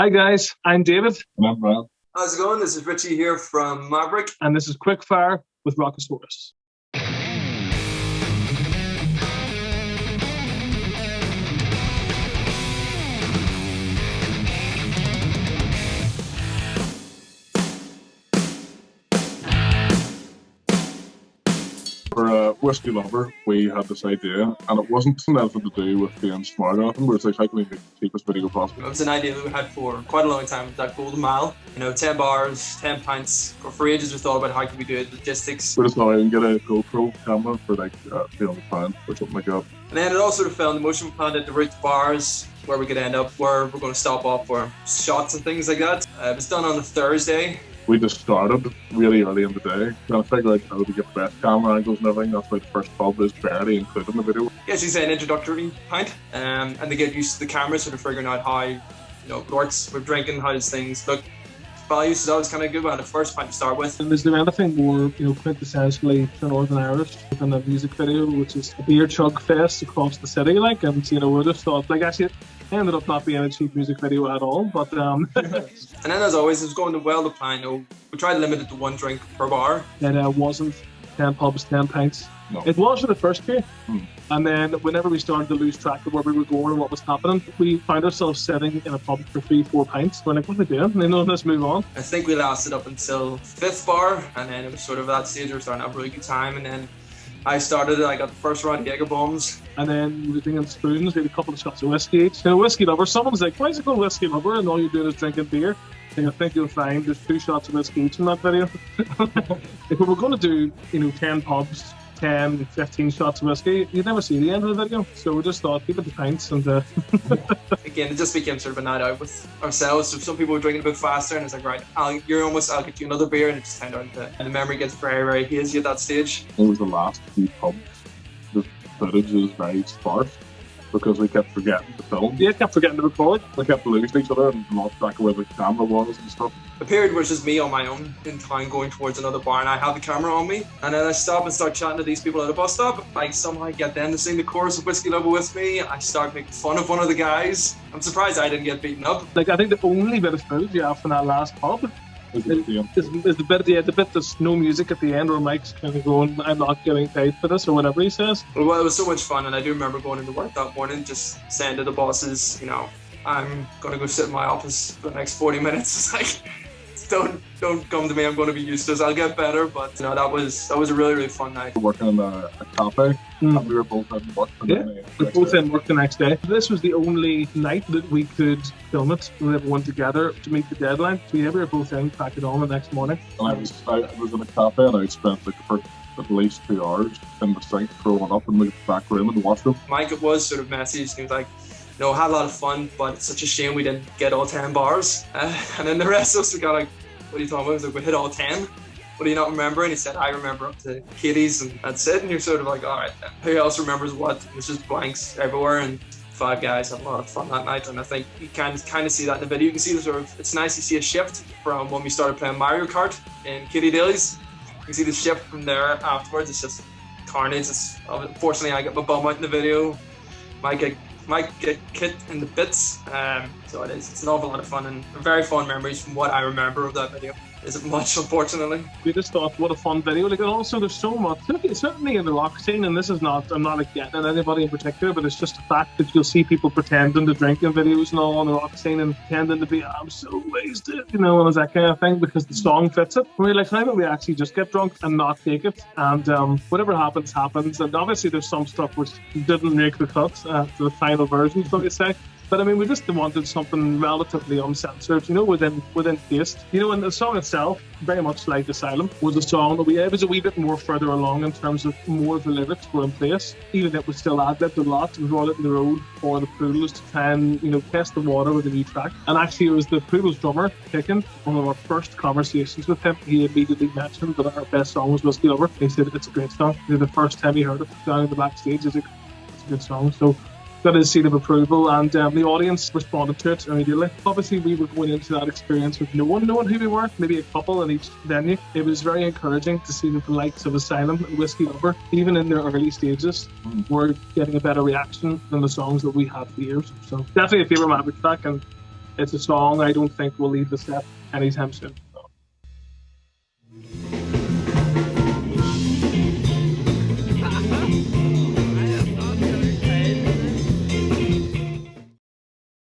Hi guys, I'm David. And I'm Brad. How's it going? This is Richie here from Maverick. And this is Quickfire with Rockosaurus. For a whiskey lover, we had this idea, and it wasn't anything to do with being smart or anything. We were like, how can we make the cheapest video possible? It was an idea that we had for quite a long time, that golden mile. 10 bars, 10 pints. For ages we thought about how could we do it, logistics. We just thought I can get a GoPro camera for like £300 or something like that. And then it all sort of fell in motion. We planned out the route to bars, where we could end up, where we're going to stop off for shots and things like that. It was done on a Thursday. We just started really early in the day, trying to figure out how to get the best camera angles and everything. That's why the first pub is barely included in the video. Yes, you say an introductory pint, and they get used to the camera, sort of figuring out how it works with drinking, how does things look. Values is always kind of good. We had a first pint to start with. And is there anything more, quintessentially for Northern Irish than a music video, which is a beer chug fest across the city, we just thought, actually, it ended up not being a cheap music video at all, but And then, as always, it was going to well the plan. We tried to limit it to one drink per bar. It wasn't 10 pubs, 10 pints. No. It was for the first year. And then whenever we started to lose track of where we were going and what was happening, we found ourselves sitting in a pub for 3-4 pints. We're like, what are we doing? And then let's move on. I think we lasted up until 5th bar, and then it was sort of that stage we were starting to have a really good time. And then I started it. I got the first round of Jaeger bombs. And then we were drinking spoons. We had a couple of shots of whiskey each. Whiskey lover. Someone's like, why is it called whiskey lover? And all you're doing is drinking beer. And I think you'll find there's 2 shots of whiskey each in that video. If we were going to do, 10 pubs, 10, 15 shots of whiskey, you'd never see the end of the video. So we just thought, keep it to pints. And Again, it just became sort of a night out with ourselves. So some people were drinking a bit faster, and it's like, right, I'll get you another beer, and it just turned out that the memory gets very, very hazy at that stage. It was the last few pubs. The footage is very sparse because we kept forgetting to film. yeah, kept forgetting to record. We kept losing each other and lost track of where the camera was and stuff. The period was just me on my own in town going towards another bar, and I had the camera on me. And then I stop and start chatting to these people at a bus stop. I somehow get them to sing the chorus of Whiskey Lover with me. I start making fun of one of the guys. I'm surprised I didn't get beaten up. I think the only bit of footage you have from that last pub is the bit there's no music at the end where Mike's kind of going, I'm not getting paid for this, or whatever he says. Well, it was so much fun, and I do remember going into work that morning, just saying to the bosses, I'm going to go sit in my office for the next 40 minutes. It's like, don't come to me, I'm going to be useless, I'll get better. But that was a really, really fun night. Working in a cafe, and we were both in work. We were both in work the next day. This was the only night that we could film it with everyone together to meet the deadline. So we were both in, packed it on the next morning. And I was in a cafe, and I spent the first at least 2 hours in the sink throwing up in the back room in the washroom. Mike, it was sort of messy. He was like, had a lot of fun, but it's such a shame we didn't get all 10 bars. And then the rest of us, we got like, what are you talking about? I was like, we hit all 10. What do you not remember? And he said, I remember up to Katie's, and that's it. And you're sort of like, all right, then. Who else remembers what? It's just blanks everywhere. And 5 guys had a lot of fun that night. And I think you can kind of see that in the video. You can see it's nice to see a shift from when we started playing Mario Kart in Katie Daly's. You can see the shift from there afterwards. It's just carnage. Unfortunately, I get my bum out in the video. Might get kicked in the bits, so it's an awful lot of fun and very fond memories from what I remember of that video. Isn't much, unfortunately. We just thought, what a fun video. And also there's so much, certainly in the rock scene, and this is not, I'm not getting at anybody in particular, but it's just the fact that you'll see people pretending to drink in videos and all on the rock scene and pretending to be, I'm so wasted, and it's that kind of thing because the song fits it. We're like, how about we actually just get drunk and not take it? And whatever happens, happens. And obviously there's some stuff which didn't make the cut to the final version, so to say. But we just wanted something relatively uncensored, within taste. And the song itself, very much like Asylum, was a song that it was a wee bit more further along in terms of more of the lyrics were in place. Even if it was still ad-libbed a lot, we brought it in the road for the Poodles to try and, test the water with a new track. And actually it was the Poodles drummer, Kickin, one of our first conversations with him. He immediately mentioned that our best song was Whiskey Lover. He said it's a great song. The first time he heard it down in the backstage, it's a good song. So got his seal of approval, and the audience responded to it immediately. Obviously, we were going into that experience with no one knowing who we were, maybe a couple in each venue. It was very encouraging to see that the likes of Asylum and Whiskey Lover, even in their early stages, were getting a better reaction than the songs that we had for years. So definitely a favourite Maverick track, and It's a song I don't think will leave the set anytime soon.